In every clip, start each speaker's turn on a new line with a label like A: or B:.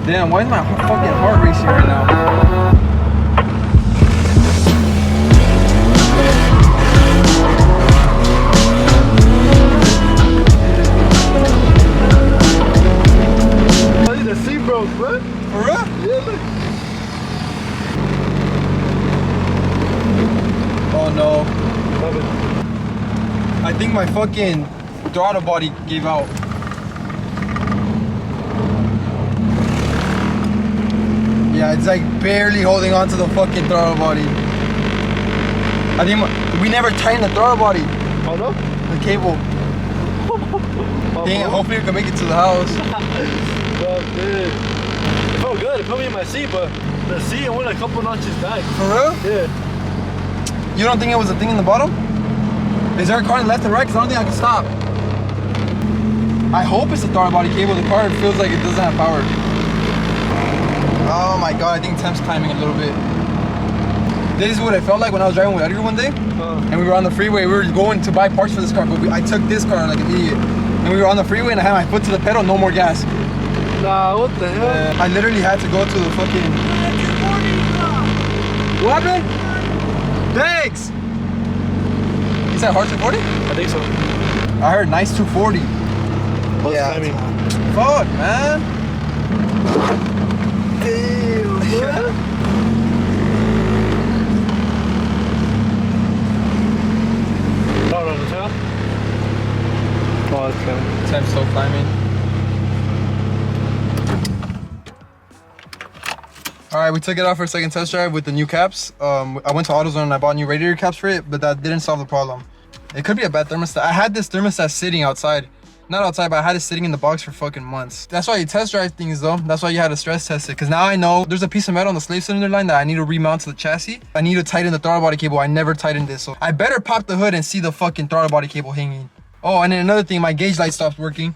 A: Damn, why is my fucking heart racing right now?
B: I think the seat broke, bro.
A: For real?
B: Yeah, look.
A: Oh no. I think my fucking throttle body gave out. Yeah, it's like barely holding on to the fucking throttle body. I think we never tightened the throttle body.
B: Oh no?
A: The cable. Dang it, hopefully we can make it to the house.
B: Oh, dude. It felt good. It put me in my seat, but the seat went a couple notches back.
A: For real?
B: Yeah.
A: You don't think it was a thing in the bottom? Is there a car in the left and right? Because I don't think I can stop. I hope it's the throttle body cable. The car feels like it doesn't have power. Oh my god, I think temp's climbing a little bit. This is what it felt like when I was driving with Edgar one day. And we were on the freeway. We were going to buy parts for this car, but I took this car like an idiot. And we were on the freeway and I had my foot to the pedal, no more gas.
B: Nah, what the hell?
A: I literally had to go to the fucking... What happened? Thanks! You said hard 240?
B: I think so.
A: I heard nice 240.
B: Yeah. I mean,
A: fuck, man.
B: damn, bro. No, the tail? Oh, it's coming.
A: Temp's still climbing. Alright, we took it out for a second test drive with the new caps. I went to AutoZone and I bought new radiator caps for it, but that didn't solve the problem. It could be a bad thermostat. I had this thermostat sitting outside. Not outside, but I had it sitting in the box for fucking months. That's why you test drive things though. That's why you had to stress test it. Because now I know there's a piece of metal on the slave cylinder line that I need to remount to the chassis. I need to tighten the throttle body cable. I never tightened this. So I better pop the hood and see the fucking throttle body cable hanging. Oh, and then another thing, my gauge light stopped working.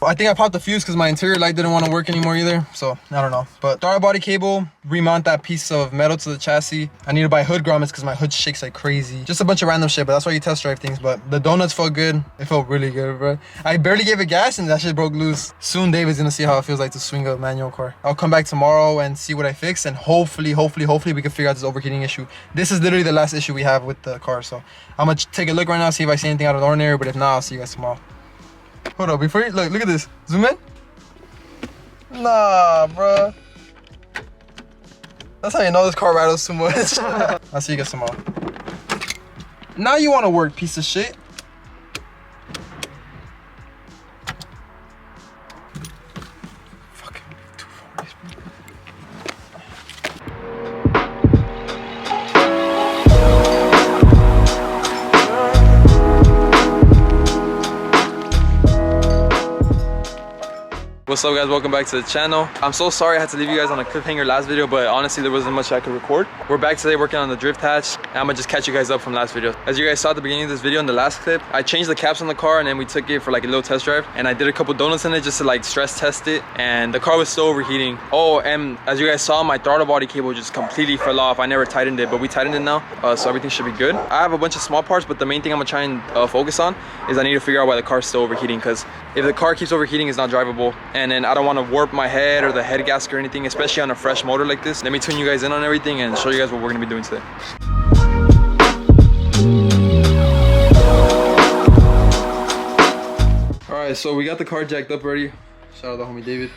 A: I think I popped the fuse because my interior light didn't want to work anymore either. So, I don't know. But throttle body cable, remount that piece of metal to the chassis. I need to buy hood grommets because my hood shakes like crazy. Just a bunch of random shit, but that's why you test drive things. But the donuts felt good. It felt really good, bro. I barely gave it gas and that shit broke loose. Soon David's going to see how it feels like to swing a manual car. I'll come back tomorrow and see what I fix. And hopefully we can figure out this overheating issue. This is literally the last issue we have with the car. So, I'm going to take a look right now, see if I see anything out of the ordinary. But if not, I'll see you guys tomorrow. Hold up, before you look at this. Zoom in. Nah, bro. That's how you know this car rattles too much. I'll see you guys tomorrow. Now you want to work, piece of shit. Fucking 240s, bro. What's up guys, welcome back to the channel. I'm so sorry I had to leave you guys on a cliffhanger last video, but honestly there wasn't much I could record. We're back today working on the drift hatch, and I'm gonna just catch you guys up from last video. As you guys saw at the beginning of this video in the last clip, I changed the caps on the car and then we took it for like a little test drive, and I did a couple donuts in it just to like stress test it, and the car was still overheating. Oh, and as you guys saw, my throttle body cable just completely fell off. I never tightened it, but we tightened it now, so everything should be good. I have a bunch of small parts, but the main thing I'm gonna try and focus on is I need to figure out why the car's still overheating, because if the car keeps overheating, it's not drivable, and then I don't want to warp my head or the head gasket or anything, especially on a fresh motor like this. Let me tune you guys in on everything and show you guys what we're gonna be doing today. All right, so we got the car jacked up already. Shout out to homie David.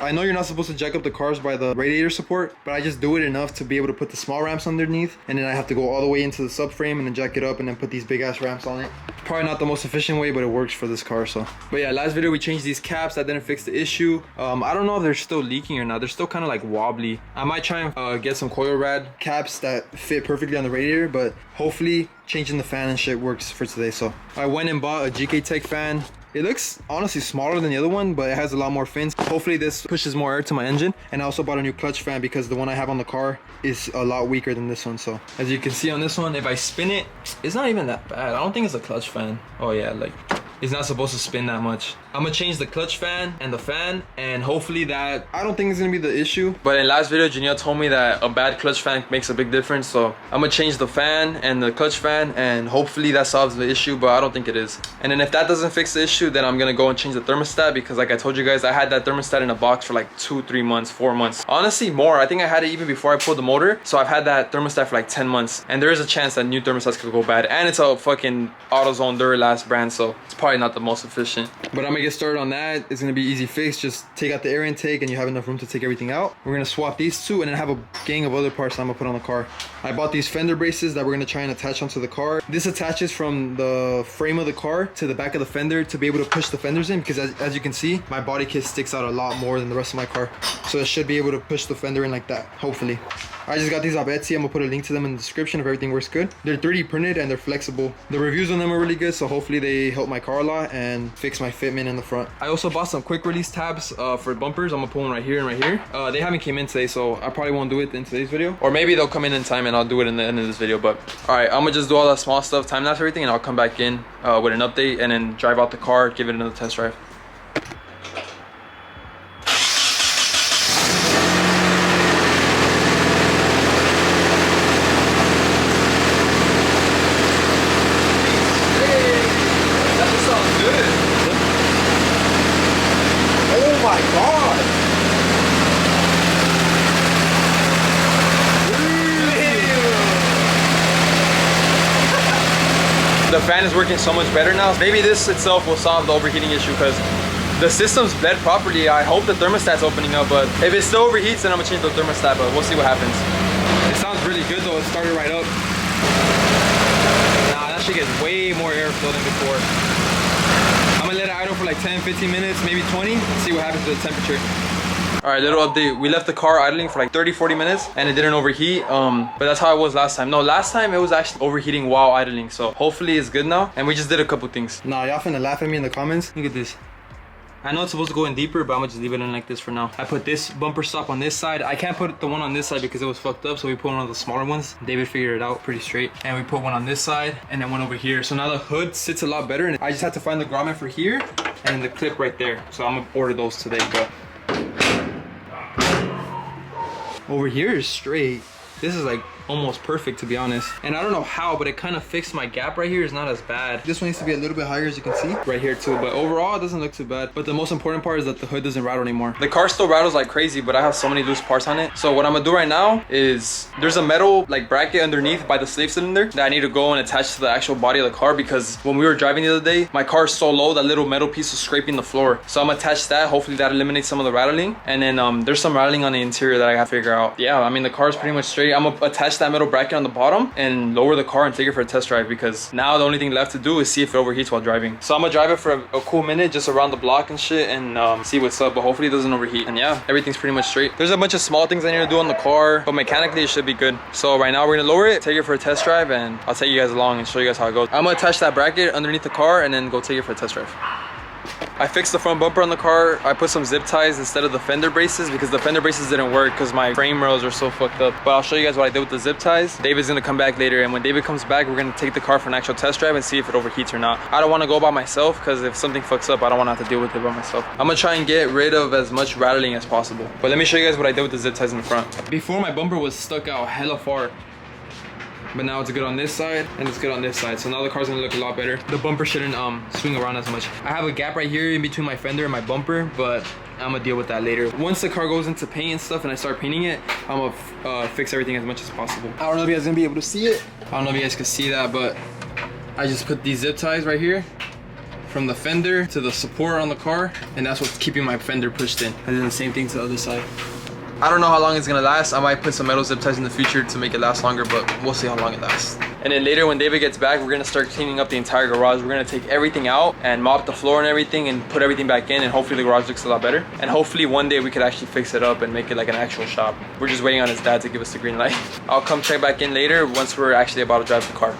A: I know you're not supposed to jack up the cars by the radiator support, but I just do it enough to be able to put the small ramps underneath, and then I have to go all the way into the subframe and then jack it up and then put these big ass ramps on it. Probably not the most efficient way, but it works for this car. So, but yeah, last video we changed these caps. That didn't fix the issue. I don't know if they're still leaking or not. They're still kind of like wobbly. I might try and get some coil rad caps that fit perfectly on the radiator, but hopefully changing the fan and shit works for today. So I went and bought a GK Tech fan. It looks honestly smaller than the other one, but it has a lot more fins. Hopefully this pushes more air to my engine. And I also bought a new clutch fan because the one I have on the car is a lot weaker than this one. So as you can see on this one, if I spin it, it's not even that bad. I don't think it's a clutch fan. Oh yeah, like is not supposed to spin that much. I'm gonna change the clutch fan and the fan, and hopefully that, I don't think it's gonna be the issue. But in last video, Janelle told me that a bad clutch fan makes a big difference. So I'm gonna change the fan and the clutch fan, and hopefully that solves the issue, but I don't think it is. And then if that doesn't fix the issue, then I'm gonna go and change the thermostat, because like I told you guys, I had that thermostat in a box for like 2-3 months, 4 months. Honestly, more. I think I had it even before I pulled the motor. So I've had that thermostat for like 10 months. And there is a chance that new thermostats could go bad. And it's a fucking AutoZone Duralast brand, so it's probably not the most efficient. But I'm gonna get started on that. It's gonna be easy fix. Just take out the air intake and you have enough room to take everything out. We're gonna swap these two and then have a gang of other parts that I'm gonna put on the car. I bought these fender braces that we're gonna try and attach onto the car. This attaches from the frame of the car to the back of the fender to be able to push the fenders in, because as you can see, my body kit sticks out a lot more than the rest of my car. So it should be able to push the fender in like that, hopefully. I just got these off Etsy. I'm gonna put a link to them in the description if everything works good. They're 3D printed and they're flexible. The reviews on them are really good, so hopefully they help my car a lot and fix my fitment in the front. I also bought some quick release tabs for bumpers. I'm gonna put one right here and right here. They haven't came in today, so I probably won't do it in today's video. Or maybe they'll come in time and I'll do it in the end of this video. But all right, I'm gonna just do all that small stuff, time lapse everything, and I'll come back in with an update and then drive out the car, give it another test drive. The fan is working so much better now. Maybe this itself will solve the overheating issue, because the system's bled properly. I hope the thermostat's opening up, but if it still overheats, then I'm gonna change the thermostat, but we'll see what happens. It sounds really good though. It started right up. Nah, that shit gets way more airflow than before. I'm gonna let it idle for like 10-15 minutes, maybe 20, see what happens to the temperature. All right, little update. We left the car idling for like 30-40 minutes and it didn't overheat. But that's how it was last time. No, last time it was actually overheating while idling. So hopefully it's good now. And we just did a couple things. Nah, y'all finna laugh at me in the comments. Look at this. I know it's supposed to go in deeper, but I'm gonna just leave it in like this for now. I put this bumper stop on this side. I can't put the one on this side because it was fucked up, so we put one of the smaller ones. David figured it out pretty straight. And we put one on this side and then one over here. So now the hood sits a lot better, and I just had to find the grommet for here and then the clip right there. So I'm gonna order those today, but over here is straight. This is like almost perfect, to be honest. And I don't know how, but it kind of fixed my gap right here. It's not as bad. This one needs to be a little bit higher, as you can see. Right here too, but overall it doesn't look too bad. But the most important part is that the hood doesn't rattle anymore. The car still rattles like crazy, but I have so many loose parts on it. So what I'm gonna do right now is, there's a metal like bracket underneath by the slave cylinder that I need to go and attach to the actual body of the car, because when we were driving the other day, my car is so low that little metal piece was scraping the floor. So I'm gonna attach that. Hopefully that eliminates some of the rattling. And then there's some rattling on the interior that I gotta figure out. Yeah, I mean the car is pretty much straight. I'm gonna attach that metal bracket on the bottom and lower the car and take it for a test drive, because now the only thing left to do is see if it overheats while driving. So I'm gonna drive it for a cool minute just around the block and shit, and see what's up, but hopefully it doesn't overheat. And yeah, everything's pretty much straight. There's a bunch of small things I need to do on the car, but mechanically it should be good. So right now we're gonna lower it, take it for a test drive, and I'll take you guys along and show you guys how it goes. I'm gonna attach that bracket underneath the car and then go take it for a test drive. I fixed the front bumper on the car. I put some zip ties instead of the fender braces, because the fender braces didn't work because my frame rails are so fucked up. But I'll show you guys what I did with the zip ties. David's gonna come back later, and when David comes back, we're gonna take the car for an actual test drive and see if it overheats or not. I don't wanna go by myself, because if something fucks up, I don't wanna have to deal with it by myself. I'm gonna try and get rid of as much rattling as possible. But let me show you guys what I did with the zip ties in the front. Before, my bumper was stuck out hella far, but now it's good on this side and it's good on this side. So now the car's gonna look a lot better. The bumper shouldn't swing around as much. I have a gap right here in between my fender and my bumper, but I'm gonna deal with that later. Once the car goes into paint and stuff and I start painting it, I'm gonna fix everything as much as possible. I don't know if you guys are gonna be able to see it. I don't know if you guys can see that, but I just put these zip ties right here from the fender to the support on the car, and that's what's keeping my fender pushed in. And then the same thing to the other side. I don't know how long it's gonna last. I might put some metal zip ties in the future to make it last longer, but we'll see how long it lasts. And then later when David gets back, we're gonna start cleaning up the entire garage. We're gonna take everything out and mop the floor and everything and put everything back in, and hopefully the garage looks a lot better. And hopefully one day we could actually fix it up and make it like an actual shop. We're just waiting on his dad to give us the green light. I'll come check back in later once we're actually about to drive the car.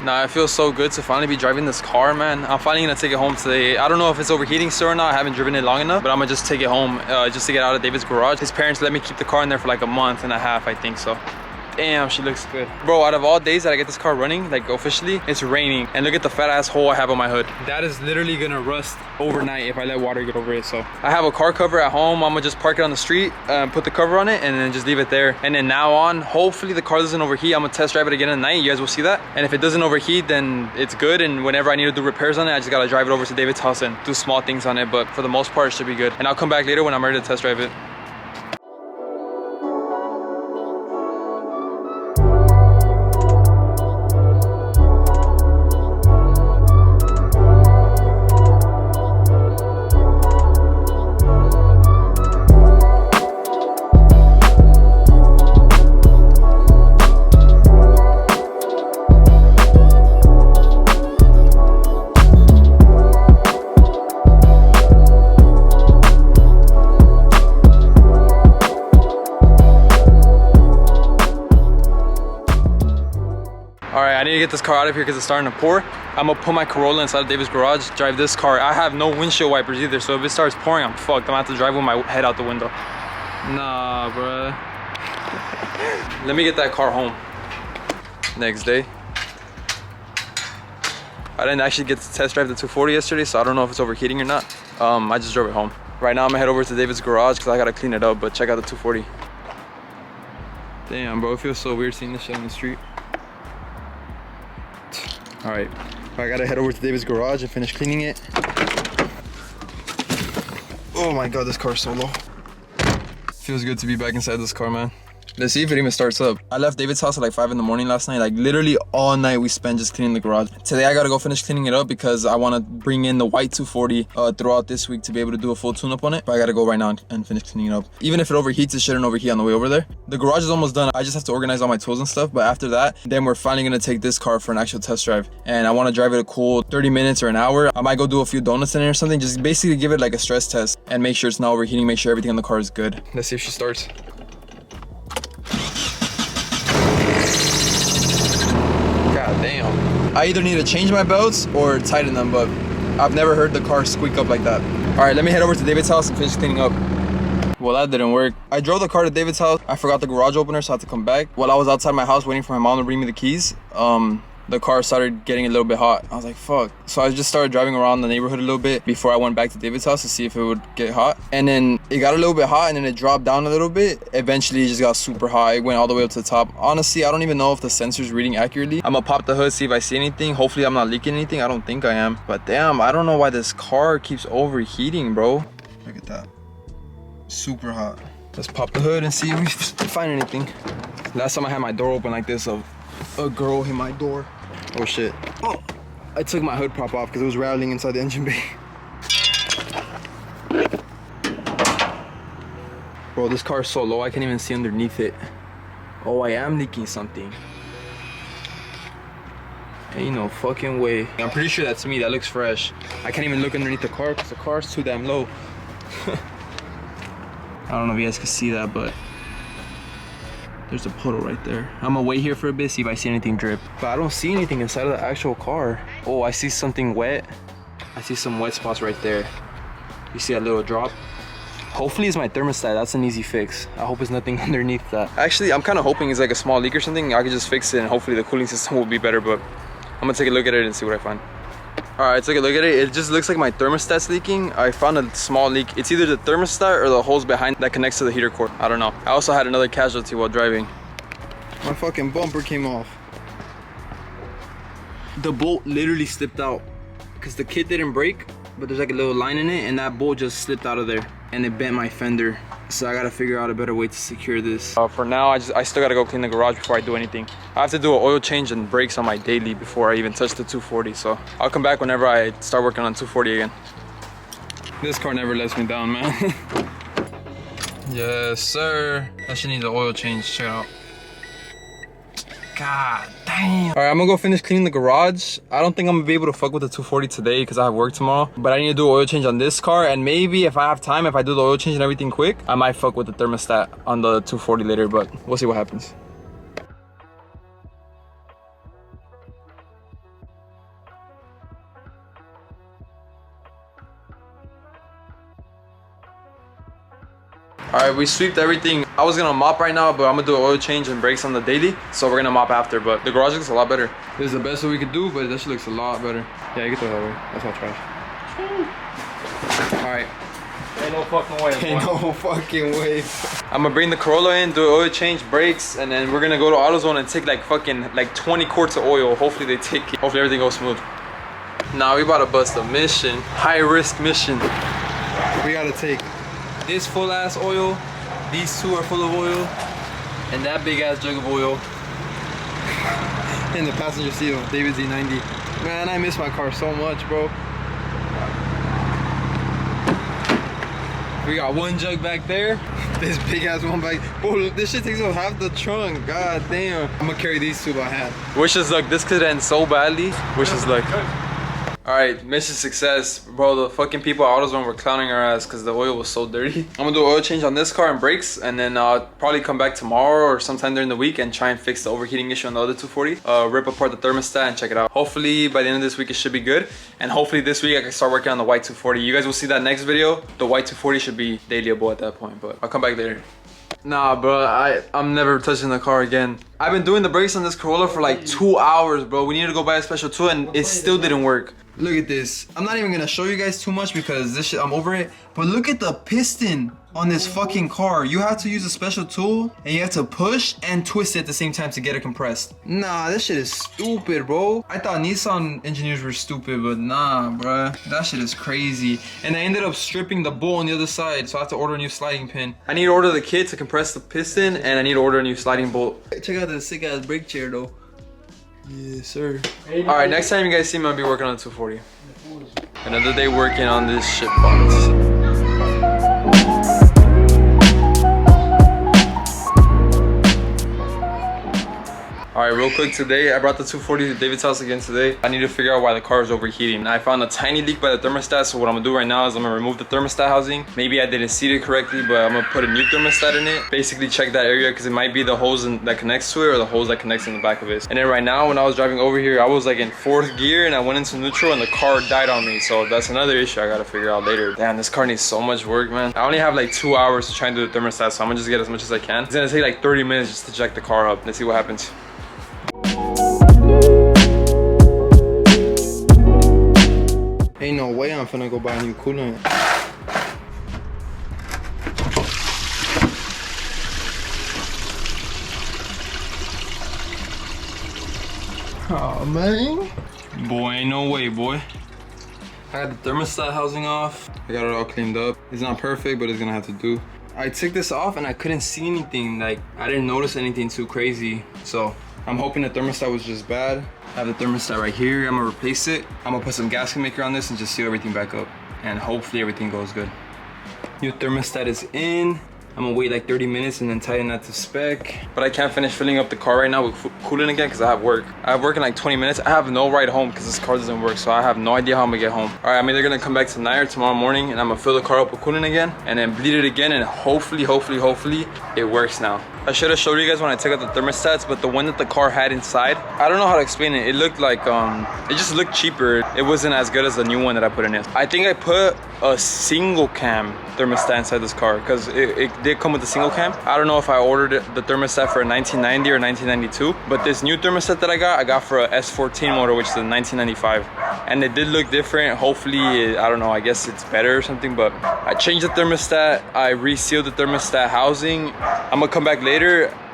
A: Nah, it feels so good to finally be driving this car, man. I'm finally gonna take it home today. I don't know if it's overheating still or not. I haven't driven it long enough, but I'm gonna just take it home just to get out of David's garage. His parents let me keep the car in there for like a month and a half, I think so. Damn, she looks good. Bro, out of all days that I get this car running, like officially, it's raining. And look at the fat ass hole I have on my hood. That is literally gonna rust overnight if I let water get over it. So I have a car cover at home. I'm gonna just park it on the street, put the cover on it, and then just leave it there. And then now on, hopefully the car doesn't overheat. I'm gonna test drive it again at night. You guys will see that. And if it doesn't overheat, then it's good. And whenever I need to do repairs on it, I just gotta drive it over to David's house and do small things on it. But for the most part, it should be good. And I'll come back later when I'm ready to test drive it. I need to get this car out of here because it's starting to pour. I'm gonna put my Corolla inside of David's garage, drive this car. I have no windshield wipers either, so if it starts pouring, I'm fucked. I'm gonna have to drive with my head out the window. Nah, bruh. Let me get that car home. Next day. I didn't actually get to test drive the 240 yesterday, so I don't know if it's overheating or not. I just drove it home. Right now I'm gonna head over to David's garage because I gotta clean it up, but check out the 240. Damn, bro, it feels so weird seeing this shit on the street. All right, I gotta head over to David's garage and finish cleaning it. Oh my God, this car's so low. Feels good to be back inside this car, man. Let's see if it even starts up. I left David's house at like 5 in the morning last night. Like literally all night we spent just cleaning the garage. Today I gotta go finish cleaning it up because I wanna bring in the white 240 throughout this week to be able to do a full tune-up on it. But I gotta go right now and finish cleaning it up. Even if it overheats, it shouldn't overheat on the way over there. The garage is almost done. I just have to organize all my tools and stuff. But after that, then we're finally gonna take this car for an actual test drive. And I wanna drive it a cool 30 minutes or an hour. I might go do a few donuts in it or something. Just basically give it like a stress test and make sure it's not overheating, make sure everything on the car is good. Let's see if she starts. Damn. I either need to change my belts or tighten them, but I've never heard the car squeak up like that. All right, let me head over to David's house and finish cleaning up. Well, that didn't work. I drove the car to David's house. I forgot the garage opener, so I had to come back. While I was outside my house waiting for my mom to bring me the keys, the car started getting a little bit hot. I was like, fuck. So I just started driving around the neighborhood a little bit before I went back to David's house to see if it would get hot. And then it got a little bit hot and then it dropped down a little bit. Eventually it just got super hot. It went all the way up to the top. Honestly, I don't even know if the sensor's reading accurately. I'm gonna pop the hood, see if I see anything. Hopefully I'm not leaking anything. I don't think I am. But damn, I don't know why this car keeps overheating, bro. Look at that. Super hot. Let's pop the hood and see if we find anything. Last time I had my door open like this, a girl hit my door. Oh shit. Oh, I took my hood prop off because it was rattling inside the engine bay. Bro, this car is so low I can't even see underneath it. Oh, I am leaking something. Ain't no fucking way. I'm pretty sure that's me. That looks fresh. I can't even look underneath the car because the car's too damn low. I don't know if you guys can see that, but there's a puddle right there. I'm gonna wait here for a bit, see if I see anything drip. But I don't see anything inside of the actual car. Oh, I see something wet. I see some wet spots right there. You see that little drop? Hopefully it's my thermostat. That's an easy fix. I hope it's nothing underneath that. Actually, I'm kind of hoping it's like a small leak or something. I could just fix it and hopefully the cooling system will be better, but I'm gonna take a look at it and see what I find. All right, take a look at it. It just looks like my thermostat's leaking. I found a small leak. It's either the thermostat or the hose behind that connects to the heater core. I don't know. I also had another casualty while driving. My fucking bumper came off. The bolt literally slipped out because the kit didn't break, but there's like a little line in it and that bolt just slipped out of there and it bent my fender. So I gotta figure out a better way to secure this. For now, I still gotta go clean the garage before I do anything. I have to do an oil change and brakes on my daily before I even touch the 240. So I'll come back whenever I start working on 240 again. This car never lets me down, man. Yes, sir. That should need an oil change. Check it out. God damn. All right, I'm gonna go finish cleaning the garage. I don't think I'm gonna be able to fuck with the 240 today because I have work tomorrow. But I need to do an oil change on this car. And maybe if I have time, if I do the oil change and everything quick, I might fuck with the thermostat on the 240 later, but we'll see what happens. All right, we sweeped everything. I was gonna mop right now, but I'm gonna do an oil change and brakes on the daily, so we're gonna mop after. But the garage looks a lot better. This is the best that we could do, but this looks a lot better. Yeah, you can throw that away. That's all trash. All right.
B: Ain't no fucking way.
A: Ain't no fucking way. I'm gonna bring the Corolla in, do an oil change, brakes, and then we're gonna go to AutoZone and take like fucking 20 quarts of oil. Hopefully they take it. Hopefully everything goes smooth. Nah, we about to bust a mission. High risk mission. We gotta take this full ass oil, these two are full of oil, and that big ass jug of oil in the passenger seat of David Z90. Man, I miss my car so much, bro. We got one jug back there, this big ass one back. Bro, this shit takes up half the trunk. God damn. I'm gonna carry these two by hand. Wish us luck. This could end so badly. Wish us luck. All right, mission success. Bro, the fucking people at AutoZone were clowning our ass because the oil was so dirty. I'm gonna do an oil change on this car and brakes, and then I'll probably come back tomorrow or sometime during the week and try and fix the overheating issue on the other 240. Rip apart the thermostat and check it out. Hopefully by the end of this week it should be good. And hopefully this week I can start working on the white 240. You guys will see that next video. The white 240 should be dailyable at that point, but I'll come back later. Nah, bro, I'm never touching the car again. I've been doing the brakes on this Corolla for like 2 hours, bro. We needed to go buy a special tool and it still didn't work. Look at this. I'm not even gonna show you guys too much because this shit, I'm over it. But look at the piston on this fucking car. You have to use a special tool and you have to push and twist it at the same time to get it compressed. Nah, this shit is stupid, bro. I thought Nissan engineers were stupid, but nah, bro. That shit is crazy. And I ended up stripping the bolt on the other side, so I have to order a new sliding pin. I need to order the kit to compress the piston, and I need to order a new sliding bolt. Check out this sick ass brake chair though. Yes, sir. All right, next time you guys see me, I'll be working on the 240. Another day working on this shit box. All right, real quick today, I brought the 240 to David's house again today. I need to figure out why the car is overheating. I found a tiny leak by the thermostat, so what I'm gonna do right now is I'm gonna remove the thermostat housing. Maybe I didn't seat it correctly, but I'm gonna put a new thermostat in it. Basically check that area because it might be the hose that connects to it or the hose that connects in the back of it. And then right now, when I was driving over here, I was like in 4th gear and I went into neutral and the car died on me. So that's another issue I gotta figure out later. Damn, this car needs so much work, man. I only have like 2 hours to try and do the thermostat, so I'm gonna just get as much as I can. It's gonna take like 30 minutes just to jack the car up. Let's see what happens. Ain't no way I'm finna go buy a new coolant. Oh man. Boy, ain't no way, boy. I got the thermostat housing off. I got it all cleaned up. It's not perfect, but it's gonna have to do. I took this off and I couldn't see anything. Like, I didn't notice anything too crazy. So I'm hoping the thermostat was just bad. I have the thermostat right here. I'm gonna replace it. I'm gonna put some gasket maker on this and just seal everything back up. And hopefully everything goes good. New thermostat is in. I'm gonna wait like 30 minutes and then tighten that to spec. But I can't finish filling up the car right now with coolant again because I have work. I have work in like 20 minutes. I have no ride home because this car doesn't work, so I have no idea how I'm gonna get home. All right, I'm either gonna come back tonight or tomorrow morning and I'm gonna fill the car up with coolant again and then bleed it again, and hopefully it works now. I should have showed you guys when I took out the thermostats, but the one that the car had inside, I don't know how to explain it. It looked like, it just looked cheaper. It wasn't as good as the new one that I put in it. I think I put a single cam thermostat inside this car because it did come with a single cam. I don't know if I ordered the thermostat for a 1990 or 1992, but this new thermostat that I got for a S14 motor, which is a 1995. And it did look different. Hopefully, I don't know, I guess it's better or something, but I changed the thermostat. I resealed the thermostat housing. I'm gonna come back later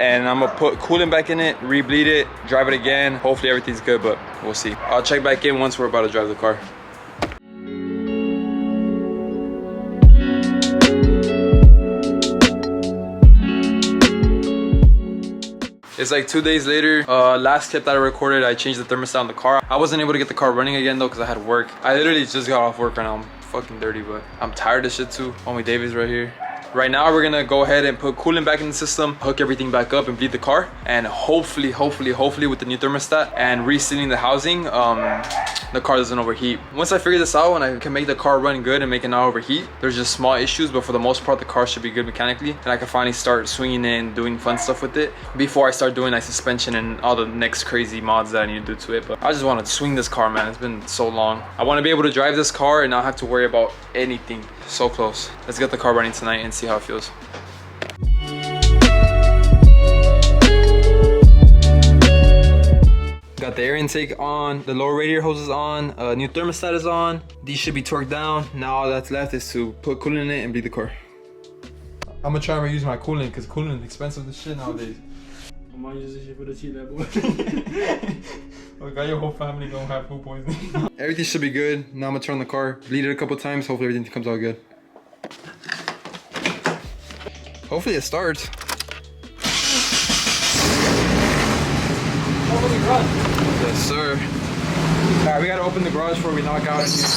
A: and I'm gonna put coolant back in it, rebleed it, drive it again. Hopefully everything's good, but we'll see. I'll check back in once we're about to drive the car. It's like 2 days later. Last clip that I recorded, I changed the thermostat on the car. I wasn't able to get the car running again though because I had work. I literally just got off work right now. I'm fucking dirty, but I'm tired of shit too. Homie David's right here. Right now we're gonna go ahead and put coolant back in the system, hook everything back up and bleed the car, and hopefully with the new thermostat and resealing the housing, the car doesn't overheat. Once I figure this out and I can make the car run good and make it not overheat, there's just small issues, but for the most part the car should be good mechanically, and I can finally start swinging it and doing fun stuff with it before I start doing like suspension and all the next crazy mods that I need to do to it. But I just want to swing this car, man. It's been so long. I want to be able to drive this car and not have to worry about anything. So close. Let's get the car running tonight and see how it feels. got the air intake on, the lower radiator hose is on, new thermostat is on. These should be torqued down. Now all that's left is to put coolant in it and bleed the car. I'm gonna try and reuse my coolant because coolant is expensive as shit nowadays.
B: I might use this shit for the cheap level.
A: Okay, your whole family gonna have food poisoning. Everything should be good. Now I'm gonna turn on the car, bleed it a couple times. Hopefully everything comes out good. Hopefully it starts. Yes, sir. Alright, we gotta open the garage before we knock out in here.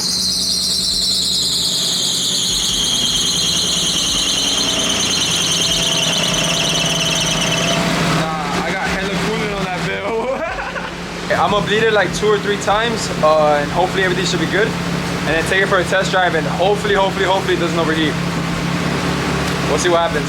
A: Nah, I got hella coolant on that bill. I'm gonna bleed it like 2 or 3 times, and hopefully everything should be good. And then take it for a test drive, and hopefully it doesn't overheat. We'll see what happens.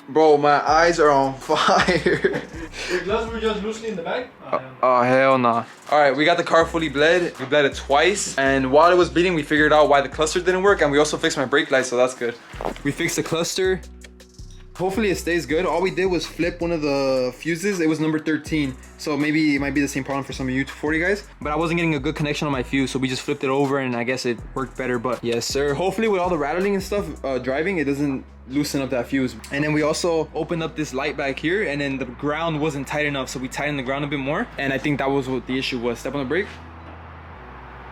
A: Bro, my eyes are on fire.
B: The gloves were just loosely in the bag?
A: Oh, hell nah. Alright, we got the car fully bled. We bled it twice. And while it was bleeding, we figured out why the cluster didn't work. And we also fixed my brake light, so that's good. We fixed the cluster. Hopefully it stays good. All we did was flip one of the fuses. It was number 13. So maybe it might be the same problem for some of you 240 guys. But I wasn't getting a good connection on my fuse, so we just flipped it over and I guess it worked better. But yes, sir. Hopefully with all the rattling and stuff driving, it doesn't loosen up that fuse. And then we also opened up this light back here, and then the ground wasn't tight enough, so we tightened the ground a bit more. And I think that was what the issue was. Step on the brake.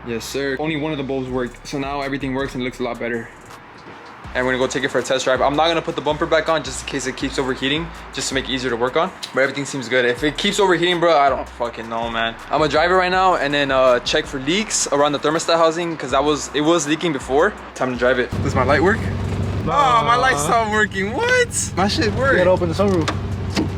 A: Yes, sir. Only one of the bulbs worked. So now everything works and it looks a lot better. And we're gonna go take it for a test drive. I'm not gonna put the bumper back on just in case it keeps overheating, just to make it easier to work on. But everything seems good. If it keeps overheating, bro, I don't fucking know, man. I'm gonna drive it right now and then check for leaks around the thermostat housing, because it was leaking before. Time to drive it. Does my light work? Oh, my light stopped working. What? My shit worked.
B: You gotta open the sunroof.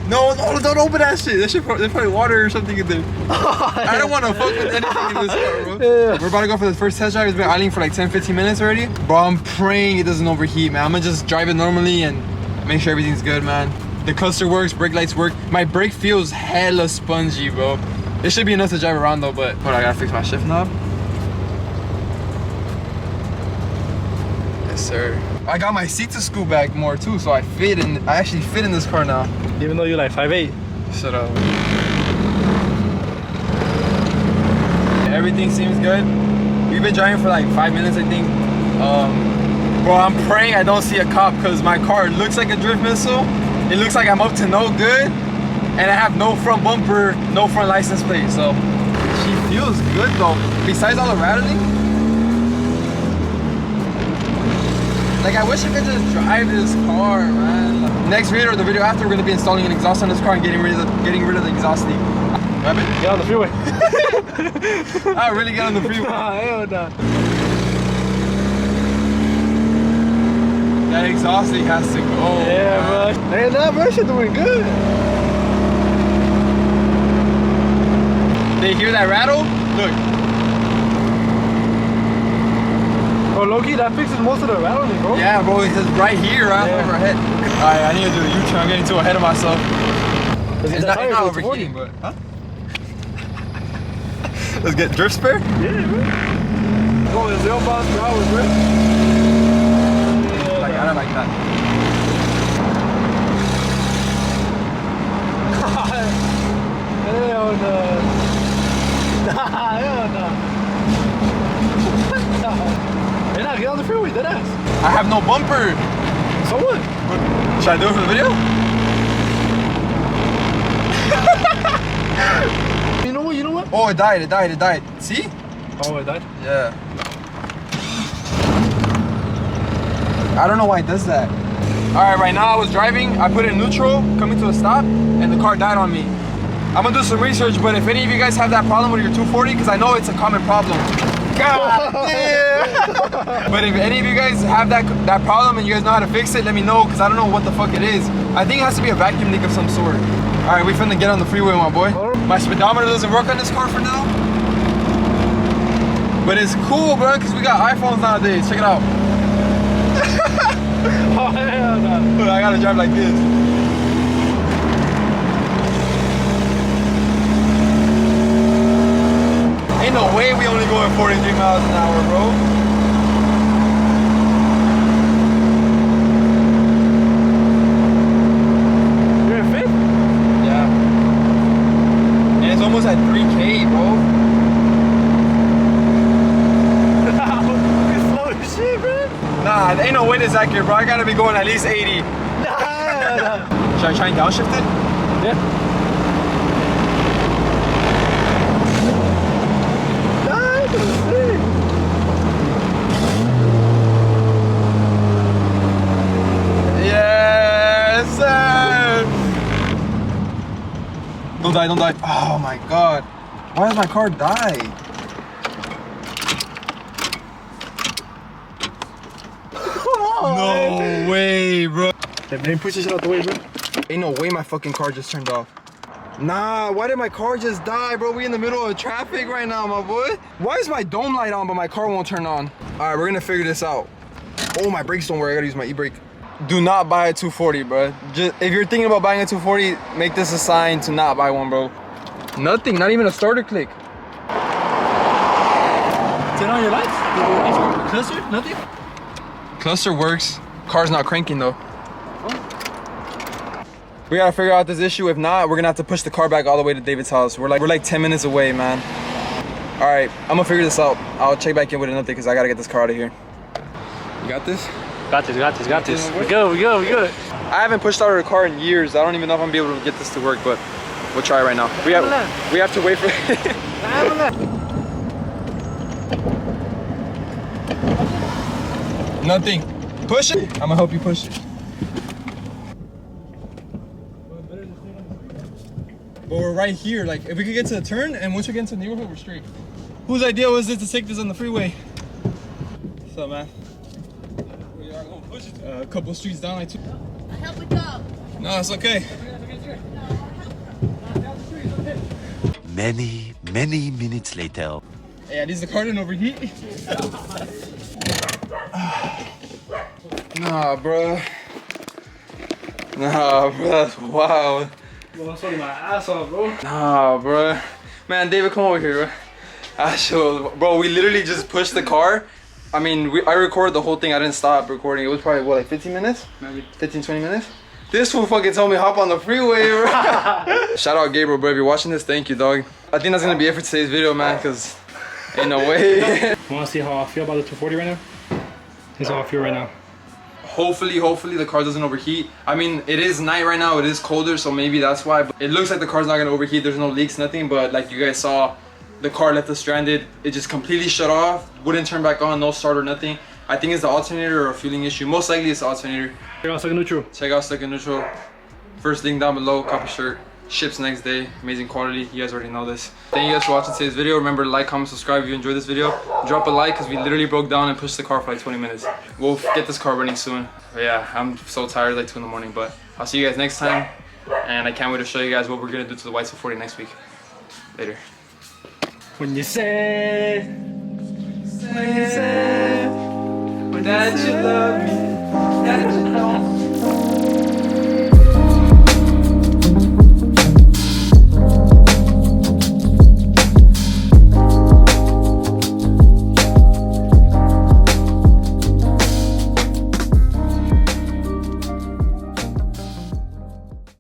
A: No, don't open that shit. There's probably water or something in there. I don't want to fuck with anything in this car, bro.
B: Yeah.
A: We're about to go for the first test drive. It's been idling for like 10-15 minutes already. Bro, I'm praying it doesn't overheat, man. I'm gonna just drive it normally and make sure everything's good, man. The cluster works, brake lights work. My brake feels hella spongy, bro. It should be enough to drive around though, but hold on, I gotta fix my shift knob. Yes, sir. I got my seat to scoot back more too, so I actually fit in this car now.
B: Even though you're like 5'8".
A: Shut up. Everything seems good. We've been driving for like 5 minutes, I think. Bro, I'm praying I don't see a cop because my car looks like a drift missile. It looks like I'm up to no good. And I have no front bumper, no front license plate, so. She feels good though. Besides all the rattling. Like, I wish I could just drive this car, man. Next video or the video after, we're gonna be installing an exhaust on this car and getting rid of the exhaust leak. What happened?
B: Get on the freeway.
A: I really get on the freeway.
B: Hell no.
A: That exhaust leak has to go.
B: Yeah, bro. Man, that bro, shit doing good.
A: They hear that rattle? Look.
B: Bro, Loki, that fixes most of the rattling, bro.
A: Yeah, bro, it's right here, right over our head. Alright, I need to do the U-turn. I'm getting too ahead of myself. It's not overheating, but huh? Let's get drift spare?
B: Yeah, bro. Going 0 miles per hour, bro. Yeah,
A: like, I don't like that.
B: Hell no. Nah, hell no. Hey, nah, get on the freeway, deadass.
A: I have no bumper.
B: So what?
A: Should I do it for the video?
B: You know what?
A: Oh, it died. See?
B: Oh, it died?
A: Yeah. I don't know why it does that. All right, right now I was driving. I put it in neutral, coming to a stop, and the car died on me. I'm gonna do some research, but if any of you guys have that problem with your 240, because I know it's a common problem. God damn! But if any of you guys have that problem and you guys know how to fix it, let me know, because I don't know what the fuck it is. I think it has to be a vacuum leak of some sort. All right, we finna get on the freeway, my boy. My speedometer doesn't work on this car for now. But it's cool, bro, because we got iPhones nowadays. Check it out. trying to drive like this. Ain't no way we only going 43 miles an hour, bro.
B: You're in fifth?
A: Yeah. And it's almost at 3K, bro.
B: You're slow as shit, bro.
A: Nah, ain't no way this accurate, bro. I gotta be going at least 80.
B: Nah.
A: Should I try and downshift it?
B: Yeah.
A: Yes, sir. Don't die, don't die. Oh my god. Why does my car die? No way, bro.
B: Then push this shit out the way, bro.
A: Ain't no way my fucking car just turned off. Nah, why did my car just die, bro? We in the middle of traffic right now, my boy. Why is my dome light on, but my car won't turn on? All right, we're gonna figure this out. Oh, my brakes don't work. I gotta use my e-brake. Do not buy a 240, bro. Just, if you're thinking about buying a 240, make this a sign to not buy one, bro. Nothing, not even a starter click.
B: Turn on your lights? Cluster? Nothing?
A: Cluster works. Car's not cranking though. We gotta figure out this issue. If not, we're gonna have to push the car back all the way to David's house. We're like 10 minutes away, man. All right, I'm gonna figure this out. I'll check back in with an update because I gotta get this car out of here. You got this?
B: Got this, got this, got this. We good, we good, we good.
A: I haven't pushed out a car in years. I don't even know if I'm gonna be able to get this to work, but we'll try right now. We have to wait for Nothing. Push it. I'm gonna help you push it. But we're right here. Like, if we could get to the turn, and once we get into the neighborhood, we're straight. Whose idea was it to take this on the freeway? What's up, man? We are gonna push it a couple streets down, like two.
C: I help with dog.
A: No, it's okay.
D: Many minutes later.
A: Yeah, needs the car didn't overheat. Nah, bro. Nah, bro, that's wild.
B: Bro, I'm sweating my ass off, bro.
A: Nah, bro. Man, David, come over here, bro. Bro, we literally just pushed the car. I mean, I recorded the whole thing. I didn't stop recording. It was probably, what, like 15 minutes? Maybe 15, 20 minutes? This fool fucking told me hop on the freeway, bro. Shout out Gabriel, bro. If you're watching this, thank you, dog. I think that's gonna be it for today's video, man, because ain't no way.
B: Wanna see how I feel about the 240 right now? Here's how I feel right now.
A: Hopefully the car doesn't overheat. I mean, it is night right now, it is colder, so maybe that's why. But it looks like the car's not gonna overheat. There's no leaks, nothing, but like you guys saw, the car left us stranded. It just completely shut off, wouldn't turn back on, no starter, nothing. I think it's the alternator or a fueling issue. Most likely it's the alternator.
B: Check out second neutral.
A: Check out second neutral. First link down below, copy shirt. Ships next day, amazing quality. You guys already know this. Thank you guys for watching today's video. Remember to like, comment, subscribe if you enjoyed this video. Drop a like because we literally broke down and pushed the car for like 20 minutes. We'll get this car running soon. But yeah, I'm so tired, like 2 in the morning, but I'll see you guys next time. And I can't wait to show you guys what we're gonna do to the white 240 next week. Later.
B: When you say
A: that you love me, that you